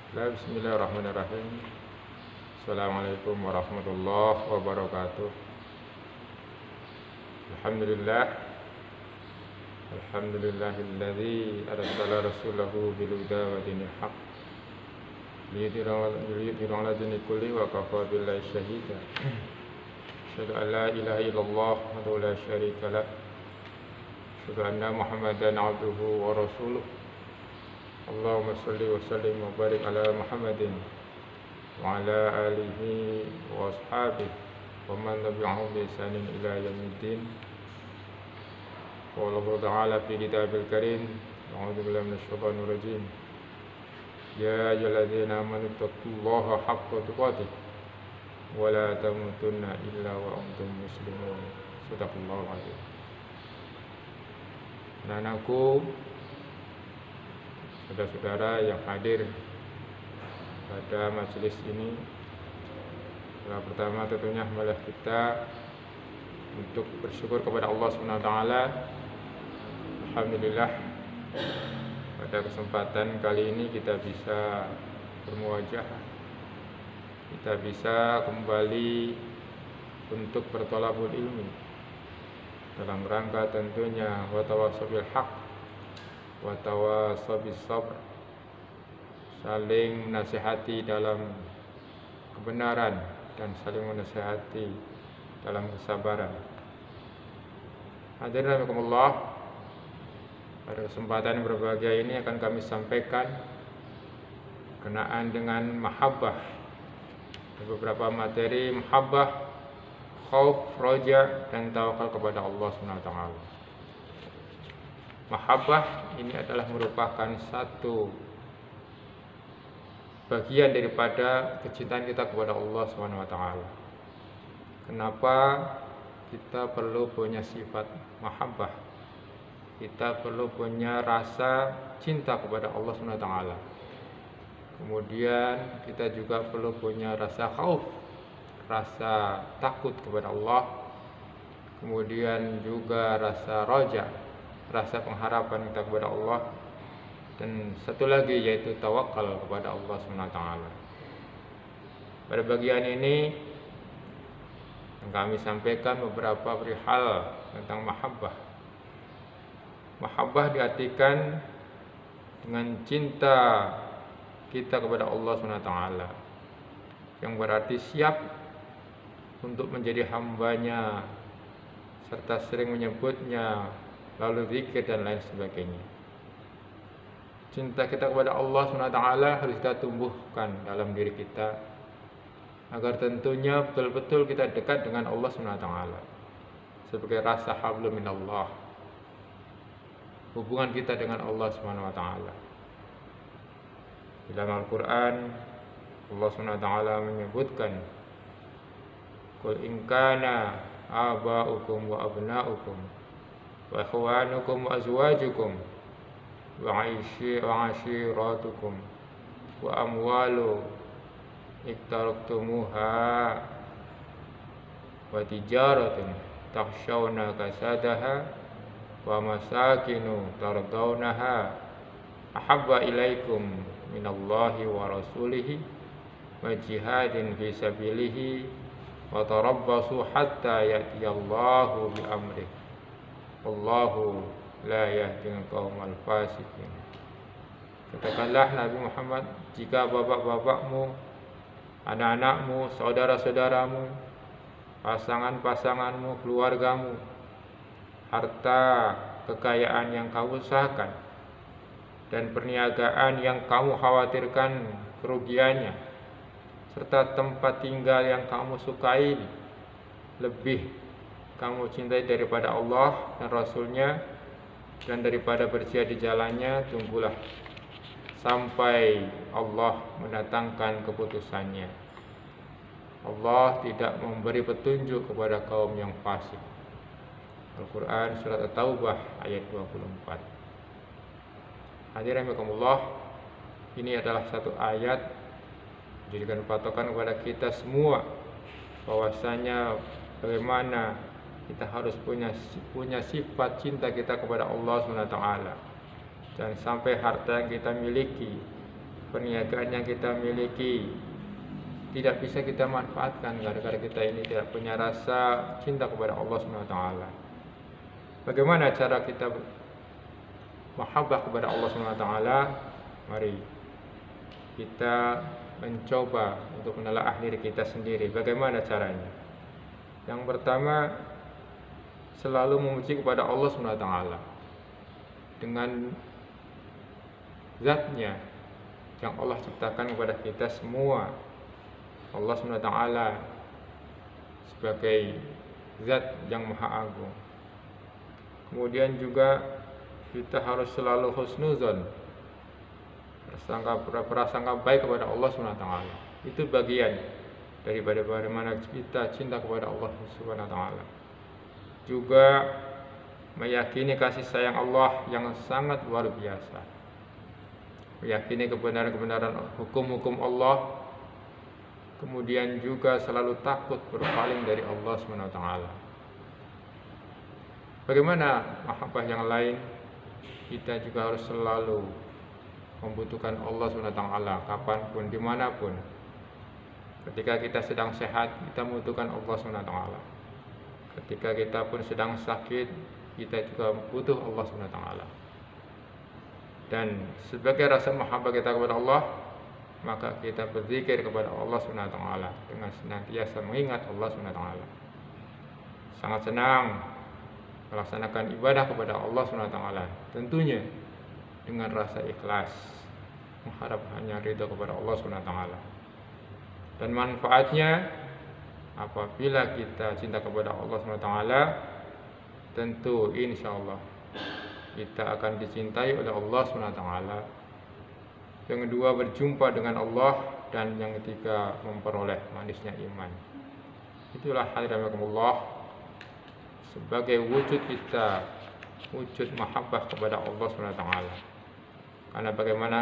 Bismillahirrahmanirrahim. Assalamualaikum warahmatullahi wabarakatuh. Alhamdulillah. Alhamdulillahilladzi arsala rasulahu bil huda wa dinil haq liyudhhirahu 'ala dini kulli wa kafa billahi shahida. Asyhadu an la ilaha illallah wa la syarika lah. Asyhadu anna Muhammadan 'abduhu wa rasuluh. Allahumma shalli wa sallim wa barik ala Muhammadin wa ala alihi wa ashabihi wa man tabi'ahum bi ihsanin ila yaumiddin. Qala Allah ta'ala fi kitabil karim, a'udzu billahi minasy syaithanir rajim. Ya ayyuhalladzina amanu taqullaha haqqa tuqatih wa la tamutunna illa wa antum muslimun. Shadaqallahul azim. Anak-anakku, saudara-saudara yang hadir pada majelis ini, yang pertama tentunya malah kita untuk bersyukur kepada Allah SWT. Alhamdulillah, pada kesempatan kali ini kita bisa bermuajah, kita bisa kembali untuk berthalabul ilmi dalam rangka tentunya wa tawassaw bil haq wa tawassaw bis sabr, saling nasihati dalam kebenaran dan saling menasihati dalam kesabaran. Hadirin rahimakumullah, pada kesempatan berbahagia ini akan kami sampaikan berkenaan dengan mahabbah. Ada beberapa materi mahabbah, khauf, roja, dan tawakal kepada Allah SWT. Mahabbah ini adalah merupakan satu bagian daripada kecintaan kita kepada Allah SWT. Kenapa kita perlu punya sifat mahabbah? Kita perlu punya rasa cinta kepada Allah SWT. Kemudian kita juga perlu punya rasa khauf, rasa takut kepada Allah. Kemudian juga rasa roja, rasa pengharapan kita kepada Allah. Dan satu lagi yaitu tawakal kepada Allah SWT. Pada bagian ini yang kami sampaikan beberapa perihal tentang mahabbah. Mahabbah diartikan dengan cinta kita kepada Allah SWT, yang berarti siap untuk menjadi hambanya serta sering menyebutnya, lalu zikir dan lain sebagainya. Cinta kita kepada Allah SWT harus kita tumbuhkan dalam diri kita, agar tentunya betul-betul kita dekat dengan Allah SWT, sebagai rasa hablum minallah, hubungan kita dengan Allah SWT. Dalam Al-Quran Allah SWT menyebutkan, Qul in kana aba'ukum wa abna'ukum wa ikhwanukum wa azwajukum wa ashiratukum wa amwalu iktaraktumuha wa tijaratun takhshawna kasadaha wa masakinu tardawnaha ahabba ilaikum minallahi wa rasulihi wa jihadin fi sabilihi wa tarabbasu hatta ya'tiyallahu bi amrih wallahu la yahdil qaumal fasiqin. Katakanlah Nabi Muhammad, jika bapak-bapakmu, anak-anakmu, saudara-saudaramu, pasangan-pasanganmu, keluargamu, harta kekayaan yang kamu usahakan, dan perniagaan yang kamu khawatirkan kerugiannya, serta tempat tinggal yang kamu sukai lebih kamu cintai daripada Allah dan Rasulnya, dan daripada berjihad di jalannya, tunggulah sampai Allah mendatangkan keputusannya. Allah tidak memberi petunjuk kepada kaum yang fasik. Al-Quran Surat At-Taubah ayat 24. Hadirin rahimakumullah, ini adalah satu ayat menjadikan patokan kepada kita semua, bahwasanya bagaimana kita harus punya sifat cinta kita kepada Allah SWT. Dan sampai harta yang kita miliki, perniagaan yang kita miliki tidak bisa kita manfaatkan gara-gara kita ini tidak punya rasa cinta kepada Allah Subhanahu wa taala. Bagaimana cara kita mahabbah kepada Allah Subhanahu wa taala? Mari kita mencoba untuk menelaah diri kita sendiri. Bagaimana caranya? Yang pertama, selalu memuji kepada Allah Subhanahu wa taala dengan zatnya yang Allah ciptakan kepada kita semua. Allah Subhanahu wa taala sebagai zat yang maha agung. Kemudian juga kita harus selalu husnuzon, prasangka baik kepada Allah Subhanahu wa taala. Itu bagian daripada bagaimana kita cinta kepada Allah Subhanahu wa taala. Juga meyakini kasih sayang Allah yang sangat luar biasa. Meyakini kebenaran-kebenaran hukum-hukum Allah. Kemudian juga selalu takut berpaling dari Allah Subhanahu wa taala. Bagaimana mahabbah yang lain? Kita juga harus selalu membutuhkan Allah Subhanahu wa taala kapanpun, dimanapun. Ketika kita sedang sehat, kita membutuhkan Allah Subhanahu wa taala. Ketika kita pun sedang sakit, kita juga butuh Allah Subhanahu wa taala. Dan sebagai rasa mahabbah kita kepada Allah, maka kita berzikir kepada Allah Subhanahu wa taala dengan senantiasa mengingat Allah Subhanahu wa taala. Sangat senang melaksanakan ibadah kepada Allah Subhanahu wa taala, tentunya dengan rasa ikhlas, mengharap hanya ridha kepada Allah Subhanahu wa taala. Dan manfaatnya apabila kita cinta kepada Allah Subhanahu wa taala, tentu insyaallah kita akan dicintai oleh Allah Subhanahu wa taala. Yang kedua, berjumpa dengan Allah, dan yang ketiga, memperoleh manisnya iman. Itulah hadirin Allah sebagai wujud kita, wujud mahabbah kepada Allah Subhanahu wa taala. Karena bagaimana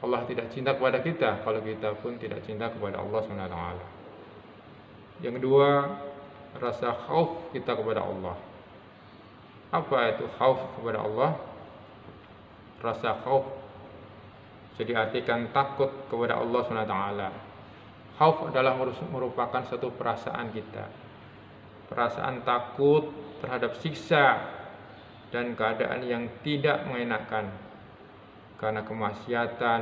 Allah tidak cinta kepada kita kalau kita pun tidak cinta kepada Allah Subhanahu wa taala. Yang kedua, rasa khauf kita kepada Allah. Apa itu khauf kepada Allah? Rasa khauf jadi artikan takut kepada Allah SWT. Khauf adalah merupakan satu perasaan kita, perasaan takut terhadap siksa dan keadaan yang tidak mengenakan karena kemaksiatan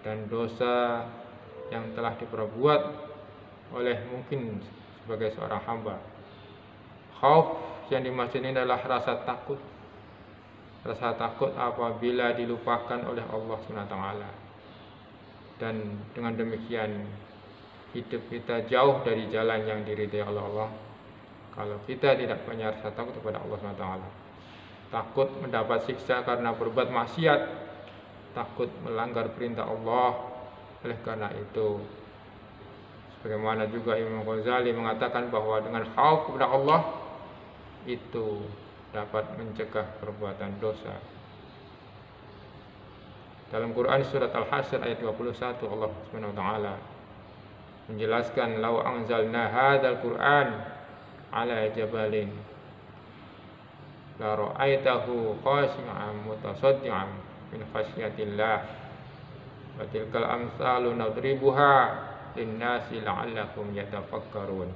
dan dosa yang telah diperbuat oleh mungkin sebagai seorang hamba. Khauf yang dimaksud ini adalah rasa takut. Rasa takut apabila dilupakan oleh Allah SWT. Dan dengan demikian hidup kita jauh dari jalan yang diridhai oleh Allah. Kalau kita tidak punya rasa takut kepada Allah SWT, takut mendapat siksa karena berbuat maksiat, takut melanggar perintah Allah. Oleh karena itu, sebagaimana juga Imam Ghazali mengatakan bahwa dengan khauf kepada Allah itu dapat mencegah perbuatan dosa. Dalam Quran surat Al-Hasyr ayat 21, Allah Subhanahu wa taala menjelaskan, "Lau anzalna hadzal Qur'an 'ala jabalin la ra'aitahu khashi'an mutasaddian min khasyatillah wa tilkal amsalu nadribuha lin-nasi la'allakum yatafakkarun."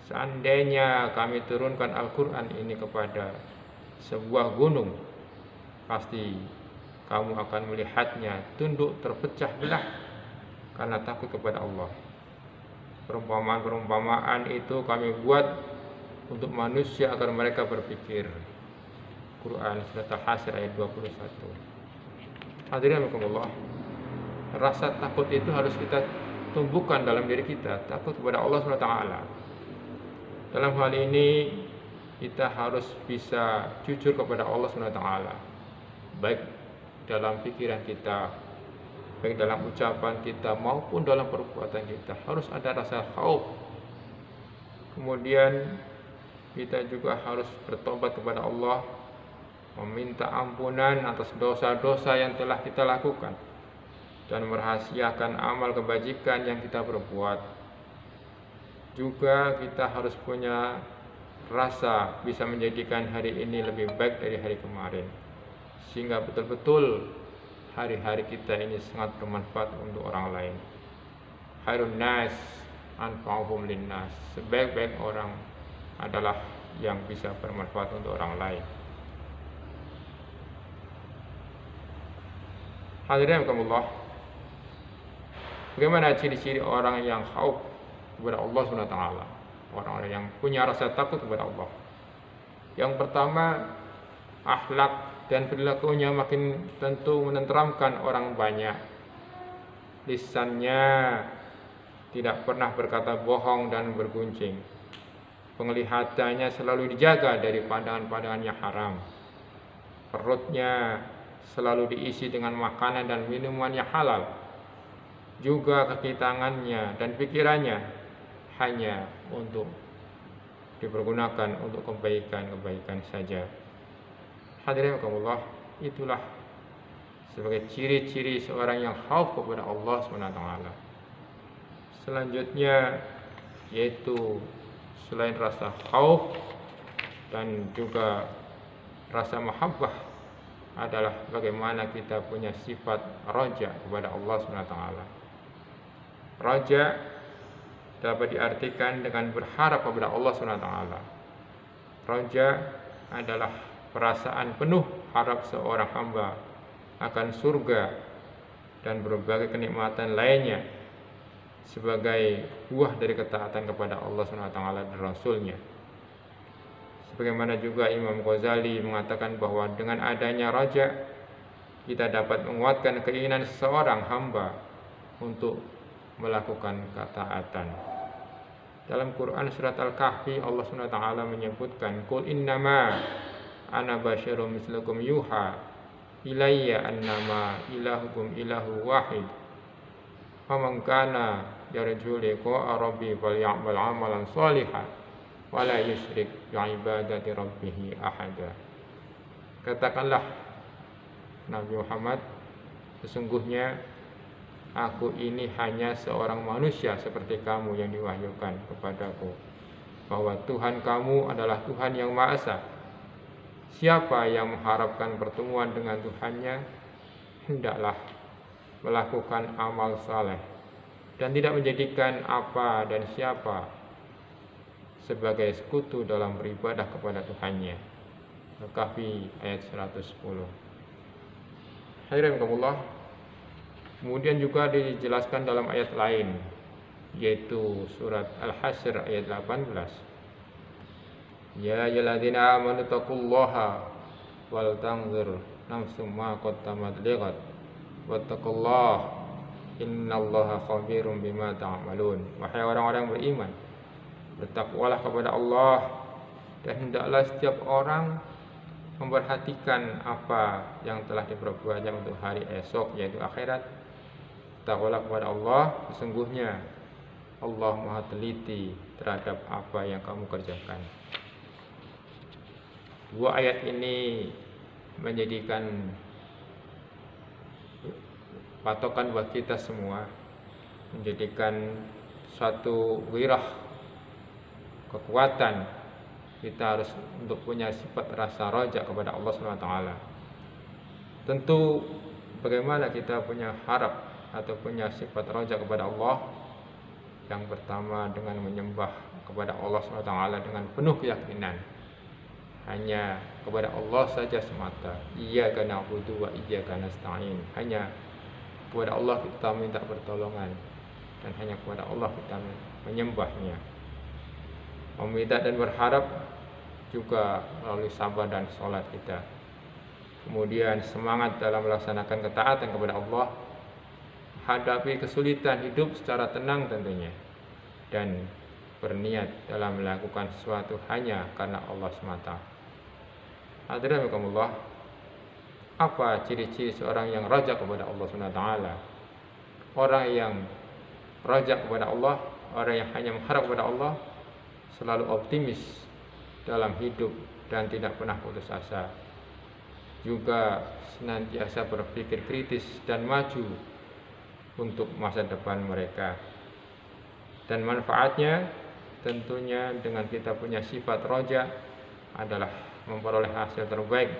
Seandainya kami turunkan Al-Quran ini kepada sebuah gunung, pasti kamu akan melihatnya tunduk terpecah belah karena takut kepada Allah. Perumpamaan-perumpamaan itu kami buat untuk manusia agar mereka berpikir. Quran surat Al-Hasyr ayat 21. Hadirin rahimakumullah, rasa takut itu harus kita tumbuhkan dalam diri kita, takut kepada Allah SWT. Dalam hal ini kita harus bisa jujur kepada Allah SWT, baik dalam pikiran kita, baik dalam ucapan kita maupun dalam perbuatan kita. Harus ada rasa khauf. Kemudian kita juga harus bertobat kepada Allah, meminta ampunan atas dosa-dosa yang telah kita lakukan, dan merahasiakan amal kebajikan yang kita perbuat. Juga kita harus punya rasa bisa menjadikan hari ini lebih baik dari hari kemarin, sehingga betul-betul hari-hari kita ini sangat bermanfaat untuk orang lain. Khairun nas anfa'uhum linnas. Sebaik-baik orang adalah yang bisa bermanfaat untuk orang lain. Hadirin rahimakumullah. Bagaimana ciri-ciri orang yang khauf kepada Allah Subhanahu wa taala? Orang-orang yang punya rasa takut kepada Allah. Yang pertama, akhlak dan perilakunya makin tentu menenteramkan orang banyak. Lisannya tidak pernah berkata bohong dan berguncing. Penglihatannya selalu dijaga dari pandangan-pandangan yang haram. Perutnya selalu diisi dengan makanan dan minuman yang halal. Juga kaki tangannya dan pikirannya hanya untuk dipergunakan untuk kebaikan-kebaikan saja. Hadirin rahimakumullah, itulah sebagai ciri-ciri seorang yang khauf kepada Allah SWT. Selanjutnya yaitu selain rasa khauf dan juga rasa mahabbah adalah bagaimana kita punya sifat raja kepada Allah SWT. Raja dapat diartikan dengan berharap kepada Allah SWT. Raja adalah perasaan penuh harap seorang hamba akan surga dan berbagai kenikmatan lainnya sebagai buah dari ketaatan kepada Allah SWT dan Rasulnya. Sebagaimana juga Imam Ghazali mengatakan bahwa dengan adanya raja kita dapat menguatkan keinginan seseorang hamba untuk melakukan ketaatan. Dalam Quran surat Al-Kahfi Allah SWT menyebutkan, Qul innama ana basyarum mislukum yuha ilayya annama ilahukum ilahu wahid faman kana yarju liqa'a rabbi faly'amal 'amalan shalihan wa la yusyrik bi'ibadati rabbih ahada. Katakanlah Nabi Muhammad, sesungguhnya aku ini hanya seorang manusia seperti kamu yang diwahyukan kepadaku, bahwa Tuhan kamu adalah Tuhan yang Maha Esa. Siapa yang mengharapkan pertemuan dengan Tuhannya, hendaklah melakukan amal saleh dan tidak menjadikan apa dan siapa sebagai sekutu dalam beribadah kepada Tuhannya. Al-Kahfi ayat 110. Hadirin rahimakumullah. Kemudian juga dijelaskan dalam ayat lain, yaitu surat Al-Hasyr ayat 18. Ya ayyuhalladzina amanu taqullaha wal tanzur nafsum ma qaddamat lighad wattaqullaha innallaha khabirum bima ta'malun. Wahai orang-orang beriman, bertakwalah kepada Allah dan hendaklah setiap orang memperhatikan apa yang telah diperbuatnya untuk hari esok, yaitu akhirat. Takwalah kepada Allah, sesungguhnya Allah Maha teliti terhadap apa yang kamu kerjakan. Dua ayat ini menjadikan patokan buat kita semua, menjadikan suatu wirah kekuatan kita harus untuk punya sifat rasa raja kepada Allah SWT. Tentu bagaimana kita punya harap atau punya sifat raja kepada Allah? Yang pertama dengan menyembah kepada Allah SWT dengan penuh keyakinan, hanya kepada Allah saja semata. Iyyaka na'budu wa iyyaka nasta'in. Hanya kepada Allah kita minta pertolongan dan hanya kepada Allah kita menyembahnya. Meminta dan berharap juga melalui sabar dan sholat kita. Kemudian semangat dalam melaksanakan ketaatan kepada Allah, hadapi kesulitan hidup secara tenang tentunya, dan berniat dalam melakukan sesuatu hanya karena Allah semata. Hadirin rahimakumullah, apa ciri-ciri seorang yang raja kepada Allah SWT? Orang yang raja kepada Allah, orang yang hanya mengharap kepada Allah, selalu optimis dalam hidup dan tidak pernah putus asa. Juga senantiasa berpikir kritis dan maju untuk masa depan mereka. Dan manfaatnya tentunya dengan kita punya sifat raja adalah memperoleh hasil terbaik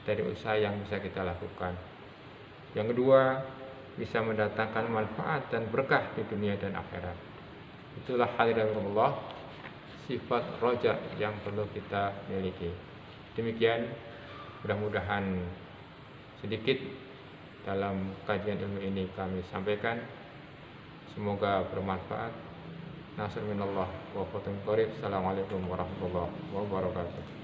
dari usaha yang bisa kita lakukan. Yang kedua, bisa mendatangkan manfaat dan berkah di dunia dan akhirat. Itulah hadirin Allah, sifat roja yang perlu kita miliki. Demikian, mudah-mudahan sedikit dalam kajian ilmu ini kami sampaikan. Semoga bermanfaat. Nasr minallah wa fathun qarib. Assalamualaikum warahmatullahi wabarakatuh.